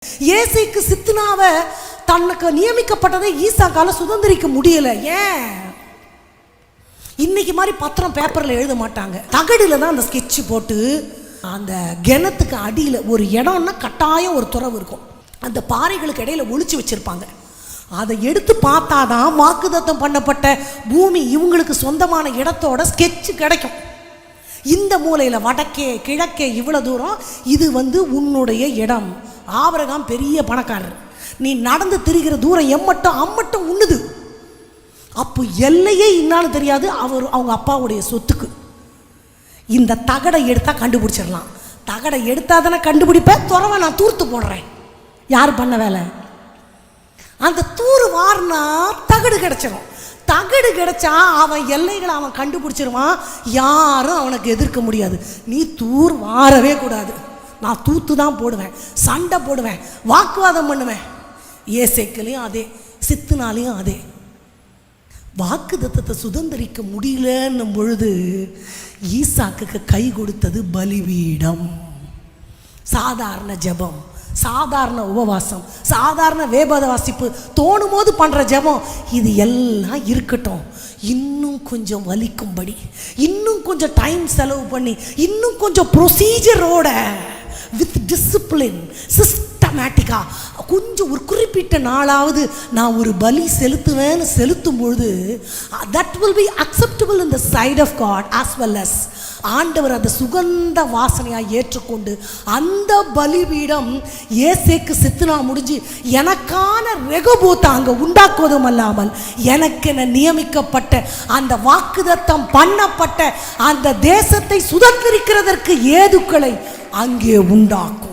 ஏசைக்கு சித்னாவை தனக்கு நியமிக்கப்பட்டதை ஈசாக்கால சுதந்திரிக்க முடியல. ஏன்? இன்னைக்கு மாதிரி பத்திரம் பேப்பர்ல எழுத மாட்டாங்க. தகடுல தான் அந்த ஸ்கெட்ச் போட்டு அந்த கிணத்துக்கு அடியில் ஒரு இடம்னா கட்டாயம் ஒரு துறவு இருக்கும். அந்த பாறைகளுக்கு இடையில ஒளிச்சு வச்சிருப்பாங்க. அதை எடுத்து பார்த்தாதான் வாக்குத்தத்தம் பண்ணப்பட்ட பூமி இவங்களுக்கு சொந்தமான இடத்தோட ஸ்கெட்ச் கிடைக்கும். இந்த மூலையில் வடக்கே கிழக்கே இவ்வளோ தூரம் இது உன்னுடைய இடம். ஆபிரகாம் பெரிய பணக்காரர். நீ நடந்து திரிகிற தூரம் அம்மட்டும் உண்ணுது. அப்போ எல்லையே இன்னாலும் தெரியாது அவங்க அப்பாவுடைய சொத்துக்கு. இந்த தகடை எடுத்தா கண்டுபிடிச்சிடலாம். தகடை எடுத்தா தானே கண்டுபிடிப்பேன். துறவை நான் தூர்த்து போடுறேன். யார் பண்ண வேலை? அந்த தூர் வாரினா தகடு கிடைச்சிடும். தகடு கிடைச்சா அவன் எல்லைகளை அவன் கண்டுபிடிச்சிருவான். யாரும் அவனுக்கு எதிர்க்க முடியாது. நீ தூர் வாரவே கூடாது. நான் தூத்து தான் போடுவேன், சண்டை போடுவேன், வாக்குவாதம் பண்ணுவேன். ஏசேக்கிலையும் அதே, சித்துனாலையும் அதே. வாக்குத்தத்தத்தை சுதந்திரிக்க முடியலன்னும் பொழுது ஈசாக்குக்கு கை கொடுத்தது பலிபீடம். சாதாரண ஜெபம், சாதாரண உபவாசம், சாதாரண வேபத வாசிப்பு, தோணும் போது பண்ற ஜெபம், இது எல்லாம் இருக்கட்டும். இன்னும் கொஞ்சம் வலிக்கும்படி, இன்னும் கொஞ்சம் டைம் செலவு பண்ணி, இன்னும் கொஞ்சம் ப்ரொசீஜரோட வித் டிசிப்ளின் சிஸ்டமேட்டிக்கா கொஞ்சம் ஒரு குறிப்பிட்ட நாளாவது நான் ஒரு பலி செலுத்துவேன்னு செலுத்தும் பொழுது that will be acceptable in the sight of God as well as ஆண்டவர் அதை சுகந்த வாசனையாக ஏற்றுக்கொண்டு அந்த பலிபீடம் ஏசேக்கு சித்னா முடிஞ்சு எனக்கான ரெகோபோத்தை அங்கே உண்டாக்குவதும் அல்லாமல் எனக்கென நியமிக்கப்பட்ட அந்த வாக்குத்தத்தம் பண்ணப்பட்ட அந்த தேசத்தை சுதந்திரிக்கிறதற்கு ஏதுக்களை அங்கே உண்டாக்கும்.